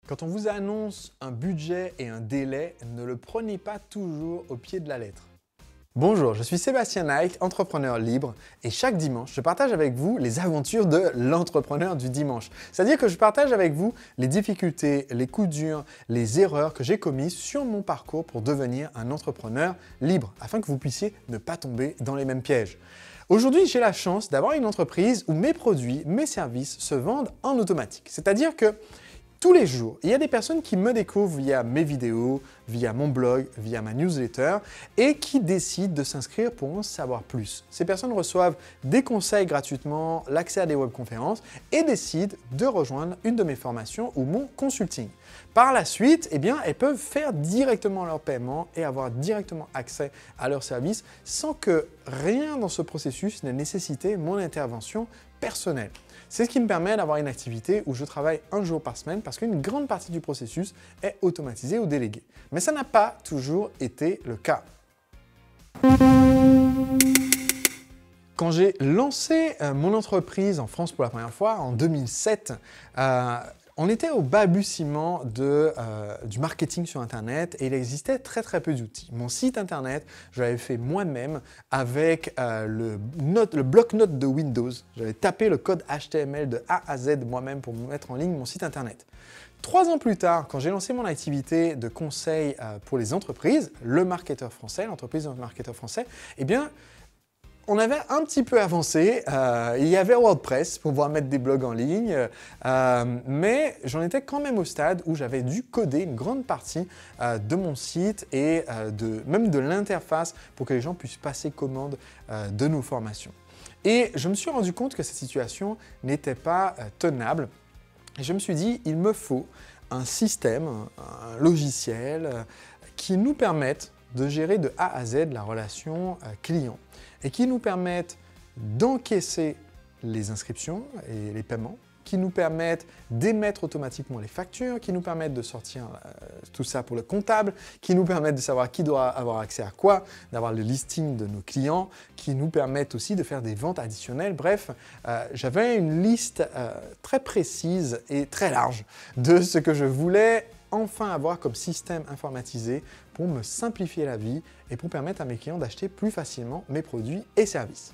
Quand on vous annonce un budget et un délai, ne le prenez pas toujours au pied de la lettre. Bonjour, je suis Sébastien Naik, entrepreneur libre, et chaque dimanche, je partage avec vous les aventures de l'entrepreneur du dimanche. C'est-à-dire que je partage avec vous les difficultés, les coups durs, les erreurs que j'ai commises sur mon parcours pour devenir un entrepreneur libre, afin que vous puissiez ne pas tomber dans les mêmes pièges. Aujourd'hui, j'ai la chance d'avoir une entreprise où mes produits, mes services se vendent en automatique. C'est-à-dire que tous les jours, il y a des personnes qui me découvrent via mes vidéos, via mon blog, via ma newsletter et qui décident de s'inscrire pour en savoir plus. Ces personnes reçoivent des conseils gratuitement, l'accès à des webconférences et décident de rejoindre une de mes formations ou mon consulting. Par la suite, elles peuvent faire directement leur paiement et avoir directement accès à leurs services sans que rien dans ce processus n'ait nécessité mon intervention personnelle. C'est ce qui me permet d'avoir une activité où je travaille un jour par semaine parce qu'une grande partie du processus est automatisée ou déléguée. Mais ça n'a pas toujours été le cas. Quand j'ai lancé mon entreprise en France pour la première fois, en 2007, on était au balbutiement du marketing sur Internet et il existait très peu d'outils. Mon site Internet, je l'avais fait moi-même avec le bloc-notes de Windows. J'avais tapé le code HTML de A à Z moi-même pour mettre en ligne mon site Internet. 3 ans plus tard, quand j'ai lancé mon activité de conseil pour les entreprises, le marketeur français, l'entreprise de marketeur français, on avait un petit peu avancé, il y avait WordPress pour pouvoir mettre des blogs en ligne, mais j'en étais quand même au stade où j'avais dû coder une grande partie de mon site et même de l'interface pour que les gens puissent passer commande de nos formations. Et je me suis rendu compte que cette situation n'était pas tenable et je me suis dit, il me faut un système, un logiciel qui nous permette de gérer de A à Z la relation client et qui nous permettent d'encaisser les inscriptions et les paiements, qui nous permettent d'émettre automatiquement les factures, qui nous permettent de sortir tout ça pour le comptable, qui nous permettent de savoir qui doit avoir accès à quoi, d'avoir le listing de nos clients, qui nous permettent aussi de faire des ventes additionnelles. Bref, j'avais une liste très précise et très large de ce que je voulais enfin avoir comme système informatisé pour me simplifier la vie et pour permettre à mes clients d'acheter plus facilement mes produits et services.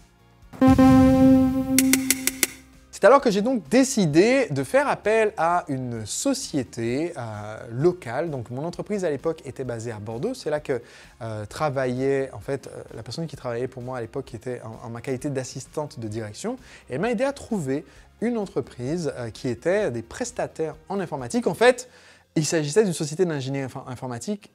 C'est alors que j'ai donc décidé de faire appel à une société locale. Donc mon entreprise à l'époque était basée à Bordeaux. C'est là que travaillait, en fait, la personne qui travaillait pour moi à l'époque qui était en ma qualité d'assistante de direction. Et elle m'a aidé à trouver une entreprise qui était des prestataires en informatique. En fait, il s'agissait d'une société d'ingénierie informatique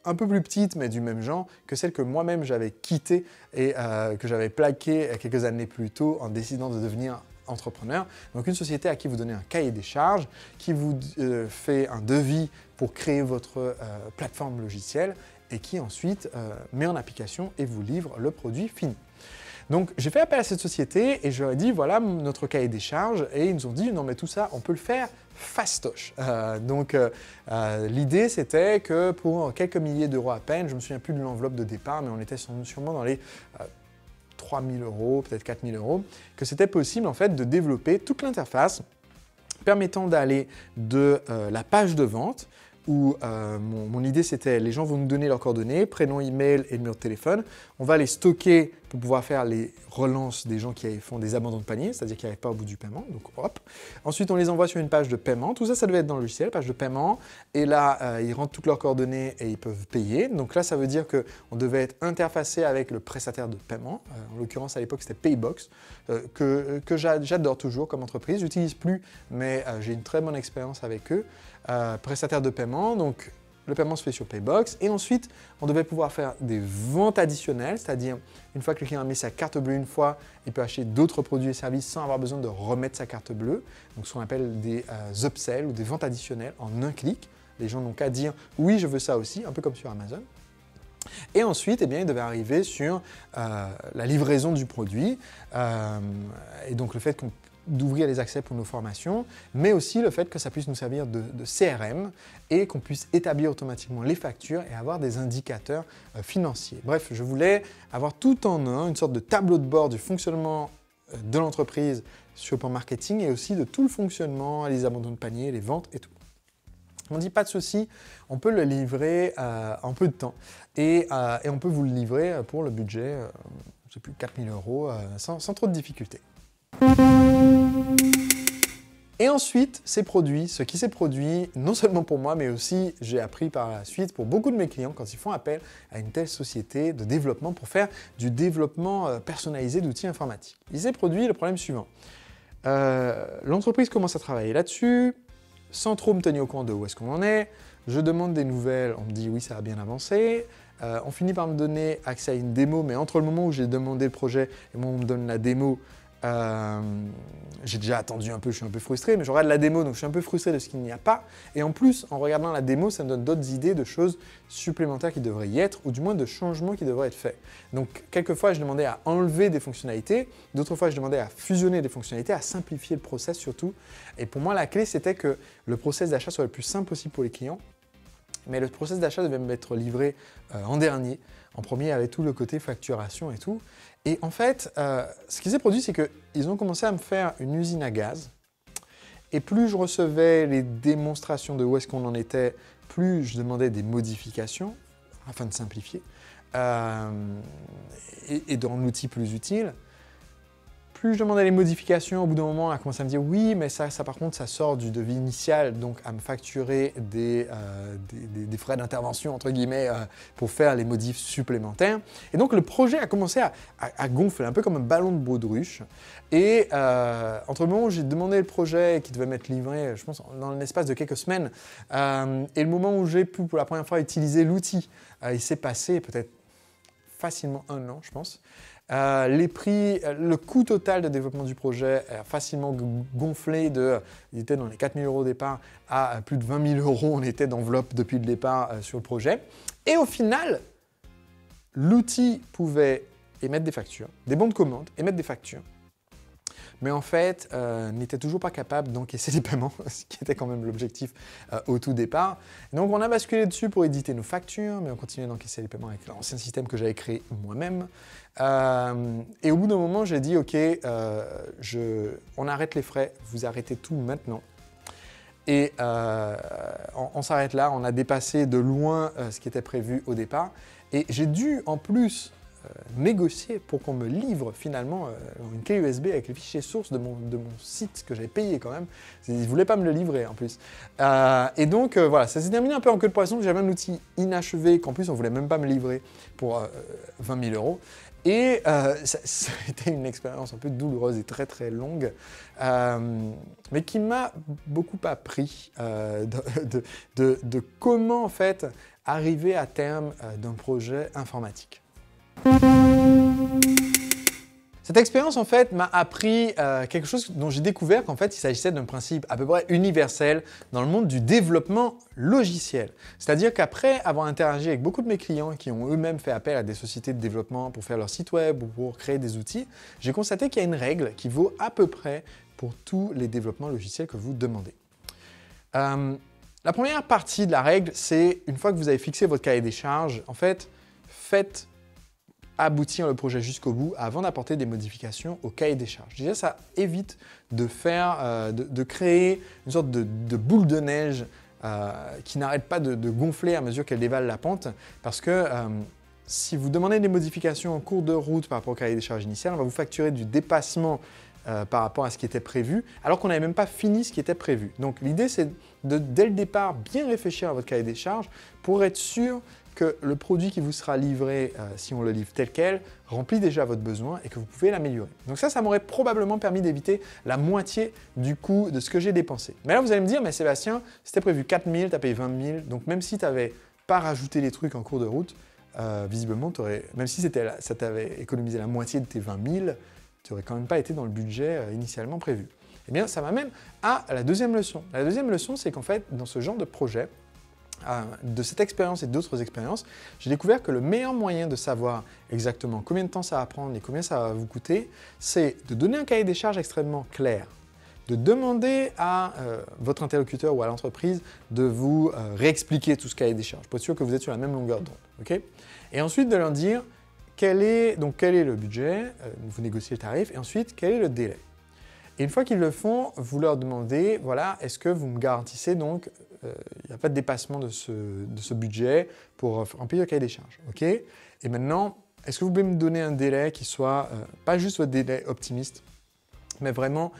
un peu plus petite, mais du même genre que celle que moi-même j'avais quittée et que j'avais plaquée quelques années plus tôt en décidant de devenir entrepreneur. Donc une société à qui vous donnez un cahier des charges, qui vous fait un devis pour créer votre plateforme logicielle et qui ensuite met en application et vous livre le produit fini. Donc j'ai fait appel à cette société et je leur ai dit voilà notre cahier des charges et ils nous ont dit non mais tout ça on peut le faire fastoche. L'idée c'était que pour quelques milliers d'euros à peine, je me souviens plus de l'enveloppe de départ mais on était sûrement dans les 3 000 euros, peut-être 4 000 euros, que c'était possible en fait de développer toute l'interface permettant d'aller de la page de vente où mon idée c'était les gens vont nous donner leurs coordonnées, prénom, email et numéro de téléphone. On va les stocker pour pouvoir faire les relances des gens qui font des abandons de panier, c'est-à-dire qui n'arrivent pas au bout du paiement. Donc hop. Ensuite, on les envoie sur une page de paiement. Tout ça, ça devait être dans le logiciel, page de paiement. Et là, ils rentrent toutes leurs coordonnées et ils peuvent payer. Donc là, ça veut dire qu'on devait être interfacé avec le prestataire de paiement. En l'occurrence, à l'époque, c'était Paybox, que j'adore toujours comme entreprise. Je n'utilise plus, mais j'ai une très bonne expérience avec eux. Prestataire de paiement, donc le paiement se fait sur Paybox et ensuite on devait pouvoir faire des ventes additionnelles, c'est-à-dire une fois que le client a mis sa carte bleue une fois, il peut acheter d'autres produits et services sans avoir besoin de remettre sa carte bleue, donc ce qu'on appelle des upsells ou des ventes additionnelles en un clic. Les gens n'ont qu'à dire oui je veux ça aussi, un peu comme sur Amazon. Et ensuite, il devait arriver sur la livraison du produit et donc le fait d'ouvrir les accès pour nos formations, mais aussi le fait que ça puisse nous servir de CRM et qu'on puisse établir automatiquement les factures et avoir des indicateurs financiers. Bref, je voulais avoir tout en un, une sorte de tableau de bord du fonctionnement de l'entreprise sur le plan marketing et aussi de tout le fonctionnement, les abandons de panier, les ventes et tout. Ils m'ont dit pas de souci, on peut le livrer en peu de temps et on peut vous le livrer pour le budget, je ne sais plus, 4 000 € sans trop de difficultés. Et ensuite, ce qui s'est produit, non seulement pour moi, mais aussi, j'ai appris par la suite, pour beaucoup de mes clients, quand ils font appel à une telle société de développement pour faire du développement personnalisé d'outils informatiques. Il s'est produit le problème suivant. L'entreprise commence à travailler là-dessus, sans trop me tenir au courant de où est-ce qu'on en est. Je demande des nouvelles, on me dit oui, ça a bien avancé. On finit par me donner accès à une démo, mais entre le moment où j'ai demandé le projet et moi on me donne la démo, j'ai déjà attendu un peu, je suis un peu frustré, mais je regarde la démo, donc je suis un peu frustré de ce qu'il n'y a pas. Et en plus, en regardant la démo, ça me donne d'autres idées de choses supplémentaires qui devraient y être, ou du moins de changements qui devraient être faits. Donc, quelquefois, je demandais à enlever des fonctionnalités, d'autres fois, je demandais à fusionner des fonctionnalités, à simplifier le process surtout. Et pour moi, la clé, c'était que le process d'achat soit le plus simple possible pour les clients, mais le process d'achat devait m'être livré en dernier. En premier, il y avait tout le côté facturation et tout. Et en fait, ce qui s'est produit, c'est qu'ils ont commencé à me faire une usine à gaz. Et plus je recevais les démonstrations de où est-ce qu'on en était, plus je demandais des modifications afin de simplifier et de rendre l'outil plus utile. Plus je demandais les modifications, au bout d'un moment, elle a commencé à me dire oui, mais ça par contre, ça sort du devis initial, donc à me facturer des frais d'intervention, entre guillemets, pour faire les modifs supplémentaires. Et donc, le projet a commencé à gonfler, un peu comme un ballon de baudruche. Et entre le moment où j'ai demandé le projet qui devait m'être livré, je pense, dans l'espace de quelques semaines, et le moment où j'ai pu pour la première fois utiliser l'outil, il s'est passé peut-être facilement 1 an, je pense. Les prix, le coût total de développement du projet a facilement gonflé il était dans les 4 000 € au départ, à plus de 20 000 € on était d'enveloppe depuis le départ sur le projet. Et au final, l'outil pouvait émettre des factures, des bons de commande, émettre des factures, mais en fait, n'était toujours pas capable d'encaisser les paiements, ce qui était quand même l'objectif au tout départ. Et donc, on a basculé dessus pour éditer nos factures, mais on continuait d'encaisser les paiements avec l'ancien système que j'avais créé moi-même. Et au bout d'un moment, j'ai dit, OK, on arrête les frais, vous arrêtez tout maintenant. Et on s'arrête là, on a dépassé de loin ce qui était prévu au départ. Et j'ai dû, en plus, négocier pour qu'on me livre finalement une clé USB avec les fichiers sources de mon site que j'avais payé quand même. Ils ne voulaient pas me le livrer en plus. Et donc voilà, ça s'est terminé un peu en queue de poisson. J'avais un outil inachevé qu'en plus on ne voulait même pas me livrer pour 20 000 €. Et ça a été une expérience un peu douloureuse et très très longue, mais qui m'a beaucoup appris de comment en fait arriver à terme d'un projet informatique. Cette expérience, en fait, m'a appris quelque chose dont j'ai découvert qu'en fait, il s'agissait d'un principe à peu près universel dans le monde du développement logiciel. C'est-à-dire qu'après avoir interagi avec beaucoup de mes clients qui ont eux-mêmes fait appel à des sociétés de développement pour faire leur site web ou pour créer des outils, j'ai constaté qu'il y a une règle qui vaut à peu près pour tous les développements logiciels que vous demandez. La première partie de la règle, c'est une fois que vous avez fixé votre cahier des charges, en fait, faites aboutir le projet jusqu'au bout avant d'apporter des modifications au cahier des charges. Déjà, ça évite de créer une sorte de boule de neige qui n'arrête pas de gonfler à mesure qu'elle dévale la pente, parce que si vous demandez des modifications en cours de route par rapport au cahier des charges initial, on va vous facturer du dépassement par rapport à ce qui était prévu, alors qu'on n'avait même pas fini ce qui était prévu. Donc l'idée, c'est de, dès le départ, bien réfléchir à votre cahier des charges pour être sûr que le produit qui vous sera livré, si on le livre tel quel, remplit déjà votre besoin et que vous pouvez l'améliorer. Donc ça m'aurait probablement permis d'éviter la moitié du coût de ce que j'ai dépensé. Mais là, vous allez me dire, mais Sébastien, c'était prévu 4 000, tu as payé 20 000, donc même si tu n'avais pas rajouté les trucs en cours de route, visiblement, même si ça t'avait économisé la moitié de tes 20 000, tu n'aurais quand même pas été dans le budget initialement prévu. Eh bien, ça m'amène à la deuxième leçon. La deuxième leçon, c'est qu'en fait, dans ce genre de projet, de cette expérience et d'autres expériences, j'ai découvert que le meilleur moyen de savoir exactement combien de temps ça va prendre et combien ça va vous coûter, c'est de donner un cahier des charges extrêmement clair, de demander à votre interlocuteur ou à l'entreprise de vous réexpliquer tout ce cahier des charges pour être sûr que vous êtes sur la même longueur d'onde. Okay, et ensuite de leur dire quel est le budget, vous négociez le tarif, et ensuite quel est le délai. Et une fois qu'ils le font, vous leur demandez, voilà, est-ce que vous me garantissez donc, il n'y a pas de dépassement de ce budget pour remplir le cahier des charges, ok? Et maintenant, est-ce que vous pouvez me donner un délai qui soit, pas juste votre délai optimiste, mais vraiment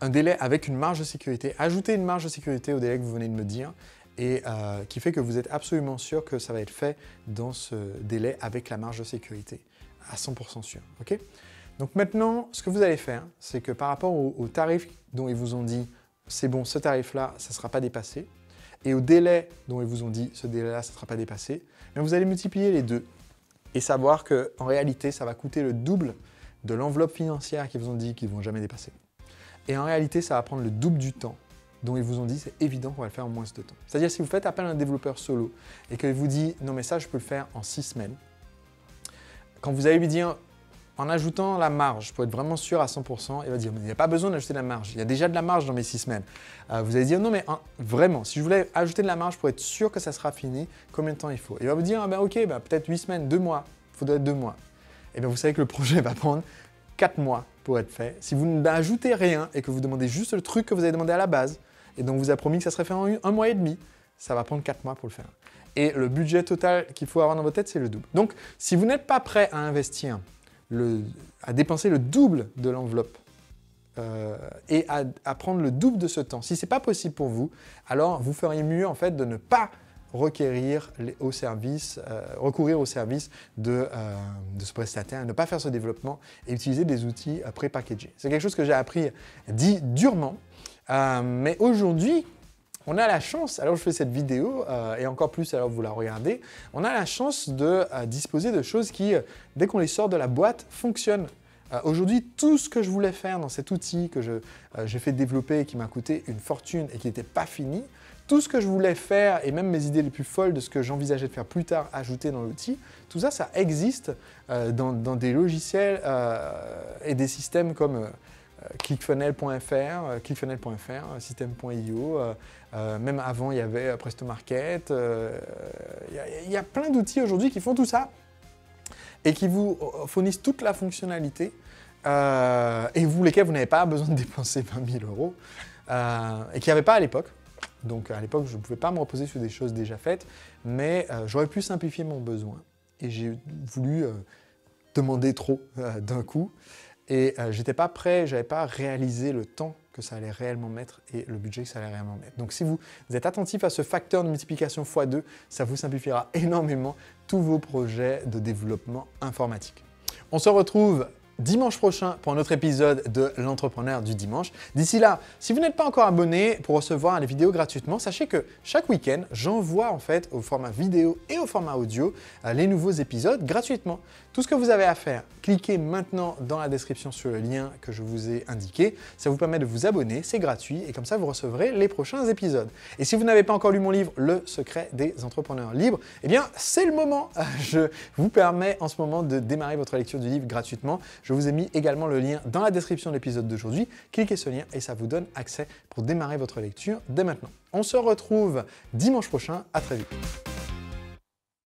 un délai avec une marge de sécurité. Ajoutez une marge de sécurité au délai que vous venez de me dire et qui fait que vous êtes absolument sûr que ça va être fait dans ce délai avec la marge de sécurité, à 100% sûr. Okay. Donc maintenant, ce que vous allez faire, c'est que par rapport au tarif dont ils vous ont dit « c'est bon, ce tarif-là, ça ne sera pas dépassé », et au délai dont ils vous ont dit « ce délai-là, ça ne sera pas dépassé », vous allez multiplier les deux et savoir qu'en réalité, ça va coûter le double de l'enveloppe financière qu'ils vous ont dit qu'ils ne vont jamais dépasser. Et en réalité, ça va prendre le double du temps dont ils vous ont dit c'est évident qu'on va le faire en moins de temps. C'est-à-dire si vous faites appel à un développeur solo et qu'il vous dit non mais ça je peux le faire en 6 semaines, quand vous allez lui dire en ajoutant la marge pour être vraiment sûr à 100%, il va dire mais il n'y a pas besoin d'ajouter de la marge, il y a déjà de la marge dans mes 6 semaines. Vous allez dire non mais vraiment, si je voulais ajouter de la marge pour être sûr que ça sera fini, combien de temps il faut? Il va vous dire ah ben ok, ben, peut-être 8 semaines, 2 mois, il faudrait 2 mois. Et bien vous savez que le projet va prendre 4 mois pour être fait. Si vous n'ajoutez rien et que vous demandez juste le truc que vous avez demandé à la base, et donc vous a promis que ça serait fait en 1 mois et demi, ça va prendre 4 mois pour le faire. Et le budget total qu'il faut avoir dans votre tête, c'est le double. Donc, si vous n'êtes pas prêt à investir, à dépenser le double de l'enveloppe et à prendre le double de ce temps, si ce n'est pas possible pour vous, alors vous feriez mieux en fait de ne pas recourir au service de ce prestataire, ne pas faire ce développement et utiliser des outils pré-packagés. C'est quelque chose que j'ai appris durement, mais aujourd'hui, on a la chance, alors je fais cette vidéo, et encore plus alors vous la regardez, on a la chance de disposer de choses qui, dès qu'on les sort de la boîte, fonctionnent. Aujourd'hui, tout ce que je voulais faire dans cet outil que j'ai fait développer et qui m'a coûté une fortune et qui n'était pas fini, tout ce que je voulais faire et même mes idées les plus folles de ce que j'envisageais de faire plus tard ajouter dans l'outil, tout ça, ça existe dans des logiciels et des systèmes comme clickfunnels.fr, system.io, même avant il y avait PrestoMarket, il y a plein d'outils aujourd'hui qui font tout ça et qui vous fournissent toute la fonctionnalité et lesquels vous n'avez pas besoin de dépenser 20 000 euros et qu'il n'y avait pas à l'époque. Donc à l'époque, je ne pouvais pas me reposer sur des choses déjà faites, mais j'aurais pu simplifier mon besoin. Et j'ai voulu demander trop d'un coup. Et j'étais pas prêt, je n'avais pas réalisé le temps que ça allait réellement mettre et le budget que ça allait réellement mettre. Donc si vous êtes attentif à ce facteur de multiplication x2, ça vous simplifiera énormément tous vos projets de développement informatique. On se retrouve dimanche prochain pour un autre épisode de l'entrepreneur du dimanche. D'ici là, si vous n'êtes pas encore abonné pour recevoir les vidéos gratuitement, sachez que chaque week-end, j'envoie en fait au format vidéo et au format audio les nouveaux épisodes gratuitement. Tout ce que vous avez à faire, cliquez maintenant dans la description sur le lien que je vous ai indiqué. Ça vous permet de vous abonner, c'est gratuit et comme ça vous recevrez les prochains épisodes. Et si vous n'avez pas encore lu mon livre, Le secret des entrepreneurs libres, eh bien c'est le moment. Je vous permets en ce moment de démarrer votre lecture du livre gratuitement. Je vous ai mis également le lien dans la description de l'épisode d'aujourd'hui. Cliquez ce lien et ça vous donne accès pour démarrer votre lecture dès maintenant. On se retrouve dimanche prochain. À très vite.